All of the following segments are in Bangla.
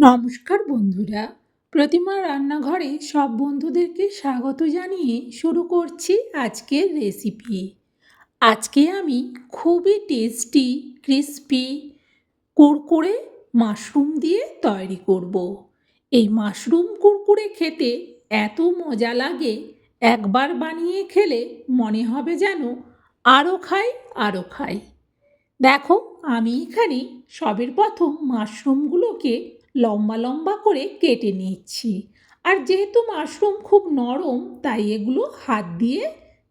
নমস্কার বন্ধুরা, প্রতিমা রান্নাঘরে সব বন্ধুদেরকে স্বাগত জানিয়ে শুরু করছি আজকের রেসিপি। আজকে আমি খুবই টেস্টি, ক্রিস্পি, কুরকুরে মাশরুম দিয়ে তৈরি করব। এই মাশরুম কুরকুরে খেতে এত মজা লাগে, একবার বানিয়ে খেলে মনে হবে যেন আরও খাই আরও খাই। দেখো, আমি এখানে সবের প্রথম মাশরুমগুলোকে লম্বা লম্বা করে কেটে নিচ্ছি। আর যেহেতু মাশরুম খুব নরম, তাই এগুলো হাত দিয়ে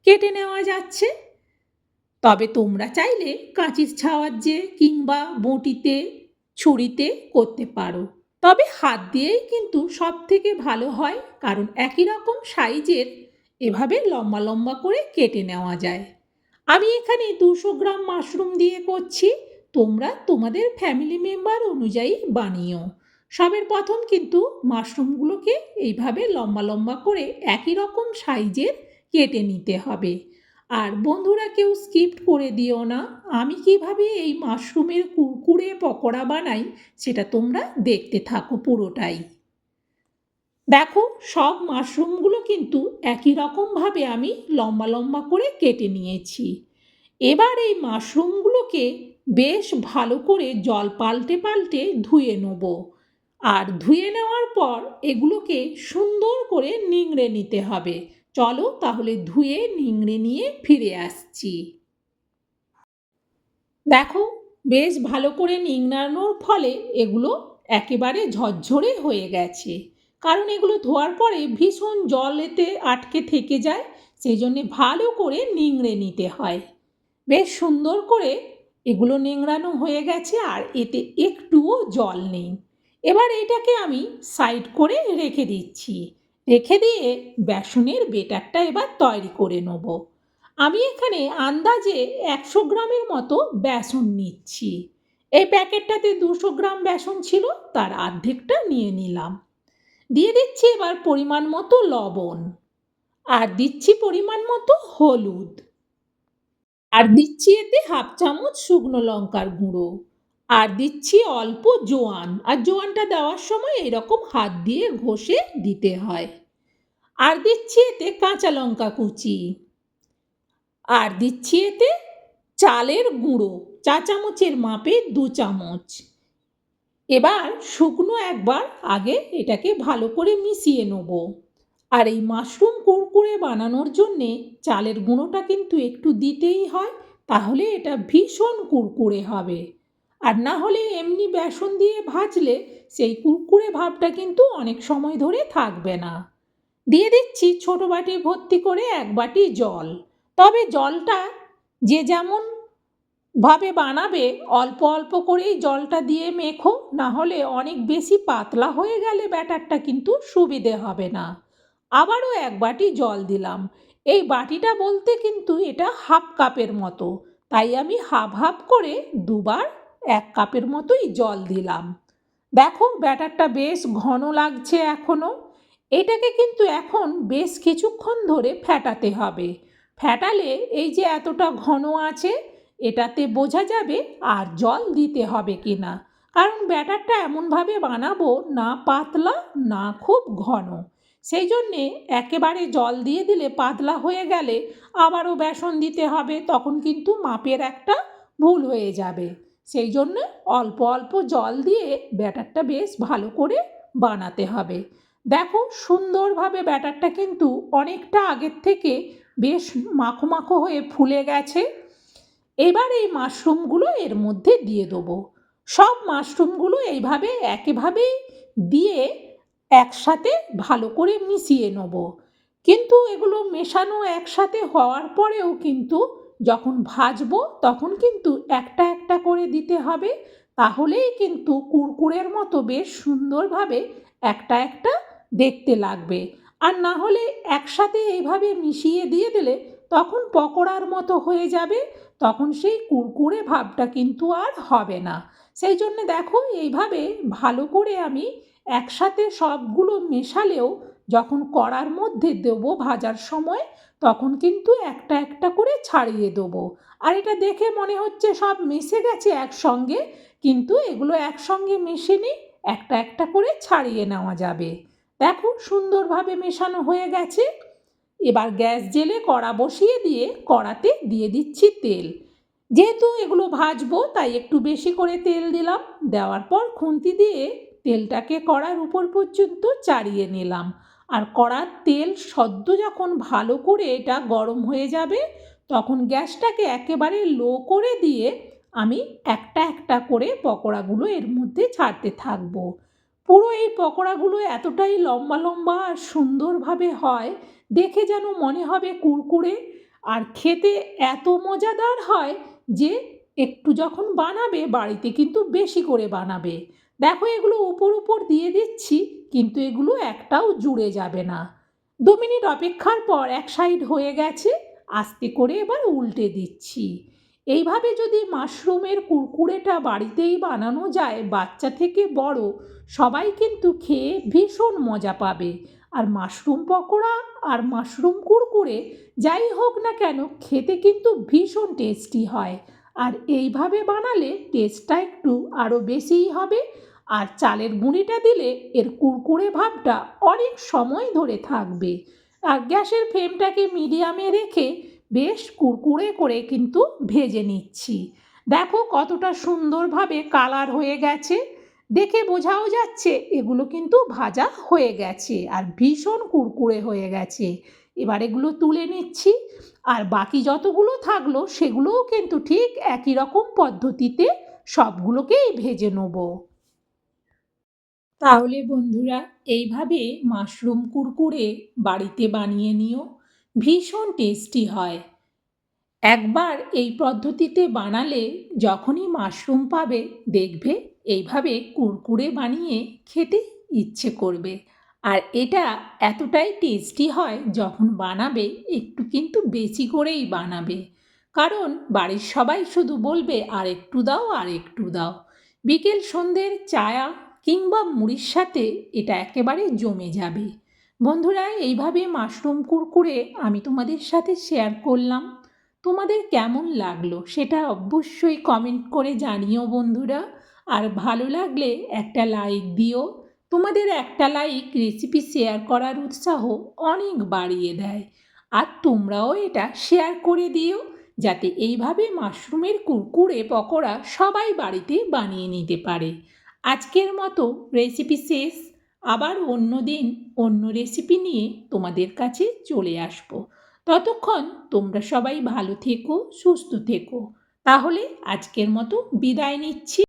কেটে নেওয়া যাচ্ছে। তবে তোমরা চাইলে কাঁচির সাহায্যে কিংবা বঁটিতে, ছুরিতে করতে পারো। তবে হাত দিয়েই কিন্তু সব থেকে ভালো হয়, কারণ একই রকম সাইজের এভাবে লম্বা লম্বা করে কেটে নেওয়া যায়। আমি এখানে 200 গ্রাম মাশরুম দিয়ে করছি, তোমরা তোমাদের ফ্যামিলি মেম্বার অনুযায়ী বানিও। সবের প্রথম কিন্তু মাশরুমগুলোকে এইভাবে লম্বা লম্বা করে একই রকম সাইজের কেটে নিতে হবে। আর বন্ধুরা কেউ স্কিপ করে দিও না, আমি কিভাবে এই মাশরুমের কুরকুরে পকোড়া বানাই সেটা তোমরা দেখতে থাকো পুরোটাই। দেখো, সব মাশরুমগুলো কিন্তু একই রকমভাবে আমি লম্বা লম্বা করে কেটে নিয়েছি। এবার এই মাশরুমগুলোকে বেশ ভালো করে জল পাল্টে পাল্টে ধুয়ে নেব। আর ধুয়ে নেওয়ার পর এগুলোকে সুন্দর করে নিংড়ে নিতে হবে। চলো তাহলে ধুয়ে নিংড়ে নিয়ে ফিরে আসছি। দেখো, বেশ ভালো করে নিংড়ানোর ফলে এগুলো একেবারে ঝরঝরে হয়ে গেছে। কারণ এগুলো ধোয়ার পরে ভীষণ জল এতে আটকে থেকে যায়, সেই জন্যে ভালো করে নিংড়ে নিতে হয়। বেশ সুন্দর করে এগুলো নিংড়ানো হয়ে গেছে, আর এতে একটুও জল নেই। এবার এটাকে আমি সাইড করে রেখে দিচ্ছি। রেখে দিয়ে বেসনের বেটারটা এবার তৈরি করে নেব। আমি এখানে আন্দাজে 100 গ্রামের মতো বেসন নিচ্ছি। এই প্যাকেটটাতে 200 গ্রাম বেসন ছিল, তার অর্ধেকটা নিয়ে নিলাম। দিয়ে দিচ্ছি এবার পরিমাণ মতো লবণ, আর দিচ্ছি পরিমাণ মতো হলুদ, আর দিচ্ছি এতে হাফ চামচ শুকনো লঙ্কার গুঁড়ো, আর দিচ্ছি অল্প জোয়ান। আর জোয়ানটা দেওয়ার সময় এরকম হাত দিয়ে ঘষে দিতে হয়। আর দিচ্ছি এতে কাঁচা লঙ্কা কুচি, আর দিচ্ছি এতে চালের গুঁড়ো, 4 চামচের মাপে 2 চামচ। এবার শুকনো একবার আগে এটাকে ভালো করে মিশিয়ে নেব। আর এই মাশরুম কুরকুরে বানানোর জন্যে চালের গুঁড়োটা কিন্তু একটু দিতেই হয়, তাহলে এটা ভীষণ কুরকুরে হবে। আর না হলে এমনি বেসন দিয়ে ভাজলে সেই কুরকুরে ভাবটা কিন্তু অনেক সময় ধরে থাকবে না। দিয়ে দিচ্ছি ছোট বাটি ভর্তি করে 1 বাটি জল। তবে জলটা যে যেমন ভাবে বানাবে অল্প অল্প করেই জলটা দিয়ে মেখো, না হলে অনেক বেশি পাতলা হয়ে গেলে ব্যাটারটা কিন্তু সুবিধে হবে না। আবারও 1 বাটি জল দিলাম। এই বাটিটা বলতে কিন্তু এটা হাফ কাপের মতো, তাই আমি হাফ হাফ করে দুবার 1 কাপের মতোই জল দিলাম। দেখো, ব্যাটারটা বেশ ঘন লাগছে এখনও। এটাকে কিন্তু এখন বেশ কিছুক্ষণ ধরে ফেটাতে হবে। ফেটালে এই যে এতটা ঘন আছে, এটাতে বোঝা যাবে আর জল দিতে হবে কি না। কারণ ব্যাটারটা এমনভাবে বানাবো না পাতলা না খুব ঘন, সেই জন্যে একেবারে জল দিয়ে দিলে পাতলা হয়ে গেলে আবারও বেসন দিতে হবে, তখন কিন্তু মাপের একটা ভুল হয়ে যাবে। সেই জন্য অল্প অল্প জল দিয়ে ব্যাটারটা বেশ ভালো করে বানাতে হবে। দেখো, সুন্দরভাবে ব্যাটারটা কিন্তু অনেকটা আগের থেকে বেশ মাখো মাখো হয়ে ফুলে গেছে। এবার এই মাশরুমগুলো এর মধ্যে দিয়ে দেবো। সব মাশরুমগুলো এইভাবে একইভাবেই দিয়ে একসাথে ভালো করে মিশিয়ে নেব। কিন্তু এগুলো মেশানো একসাথে হওয়ার পরেও কিন্তু যখন ভাজবো তখন কিন্তু একটা একটা করে দিতে হবে, তাহলেই কিন্তু কুরকুরের মতো বেশ সুন্দরভাবে একটা একটা দেখতে লাগবে। আর না হলে একসাথে এইভাবে মিশিয়ে দিয়ে দিলে তখন পকোড়ার মতো হয়ে যাবে, তখন সেই কুরকুরে ভাবটা কিন্তু আর হবে না। সেই জন্যে দেখো, এইভাবে ভালো করে আমি একসাথে সবগুলো মেশালেও যখন কড়ার মধ্যে দেবো ভাজার সময়, তখন কিন্তু একটা একটা করে ছাড়িয়ে দেবো। আর এটা দেখে মনে হচ্ছে সব মিশে গেছে একসঙ্গে, কিন্তু এগুলো একসঙ্গে মেশেনি, একটা একটা করে ছাড়িয়ে নেওয়া যাবে। দেখো সুন্দরভাবে মেশানো হয়ে গেছে। এবার গ্যাস জেলে কড়া বসিয়ে দিয়ে কড়াতে দিয়ে দিচ্ছি তেল। যেহেতু এগুলো ভাজবো তাই একটু বেশি করে তেল দিলাম। দেওয়ার পর খুন্তি দিয়ে তেলটাকে কড়ার উপর পর্যন্ত চাড়িয়ে নিলাম। আর কড়ার তেল সদ্য যখন ভালো করে এটা গরম হয়ে যাবে তখন গ্যাসটাকে একেবারে লো করে দিয়ে আমি একটা একটা করে পকোড়াগুলো এর মধ্যে ছাড়তে থাকবো। পুরো এই পকোড়াগুলো এতটাই লম্বা লম্বা আর সুন্দরভাবে হয়, দেখে যেন মনে হবে কুরকুরে, আর খেতে এত মজাদার হয় যে একটু যখন বানাবে বাড়িতে কিন্তু বেশি করে বানাবে। দেখো এগুলো উপর উপর দিয়ে দিচ্ছি, কিন্তু এগুলো একটাও জুড়ে যাবে না। 2 মিনিট অপেক্ষার পর এক সাইড হয়ে গেছে, আস্তে করে এবার উল্টে দিচ্ছি। এইভাবে যদি মাশরুমের কুরকুরেটা বাড়িতেই বানানো যায়, বাচ্চা থেকে বড় সবাই কিন্তু খেয়ে ভীষণ মজা পাবে। আর মাশরুম পকোড়া আর মাশরুম কুরকুরে যাই হোক না কেন খেতে কিন্তু ভীষণ টেস্টি হয়। আর এইভাবে বানালে টেস্টটা একটু আরও বেশিই হবে। আর চালের গুঁড়িটা দিলে এর কুরকুরে ভাবটা অনেক সময় ধরে থাকবে। আর গ্যাসের ফ্লেমটাকে মিডিয়ামে রেখে বেশ কুরকুরে করে কিন্তু ভেজে নিচ্ছি। দেখো কতটা সুন্দরভাবে কালার হয়ে গেছে, দেখে বোঝাও যাচ্ছে এগুলো কিন্তু ভাজা হয়ে গেছে আর ভীষণ কুরকুরে হয়ে গেছে। এবার এগুলো তুলে নিচ্ছি। আর বাকি যতগুলো থাকলো সেগুলোও কিন্তু ঠিক একই রকম পদ্ধতিতে সবগুলোকেই ভেজে নেব। তাহলে বন্ধুরা এইভাবে মাশরুম কুরকুরে বাড়িতে বানিয়ে নিও, ভীষণ টেস্টি হয়। একবার এই পদ্ধতিতে বানালে যখনই মাশরুম পাবে দেখবে এইভাবে কুরকুরে বানিয়ে খেতে ইচ্ছে করবে। আর এটা এতটাই টেস্টি হয় যখন বানাবে একটু কিন্তু বেশি করেই বানাবে, কারণ বাড়ির সবাই শুধু বলবে আর একটু দাও আর একটু দাও। বিকেল সন্ধ্যের চায়া কিংবা মুড়ির সাথে এটা একেবারে জমে যাবে। বন্ধুরা এইভাবে মাশরুম কুরকুরে আমি তোমাদের সাথে শেয়ার করলাম। তোমাদের কেমন লাগলো সেটা অবশ্যই কমেন্ট করে জানিও বন্ধুরা। আর ভালো লাগলে একটা লাইক দিও। তোমাদের একটা লাইক রেসিপি শেয়ার করার উৎসাহ অনেক বাড়িয়ে দেয়। আর তোমরাও এটা শেয়ার করে দিও যাতে এইভাবে মাশরুমের কুরকুরে পকোড়া সবাই বাড়িতে বানিয়ে নিতে পারে। আজকের মতো রেসিপি শেষ। আবার অন্য দিন অন্য রেসিপি নিয়ে তোমাদের কাছে চলে আসবো। ততক্ষণ তোমরা সবাই ভালো থেকো, সুস্থ থেকো। তাহলে আজকের মতো বিদায় নিচ্ছি।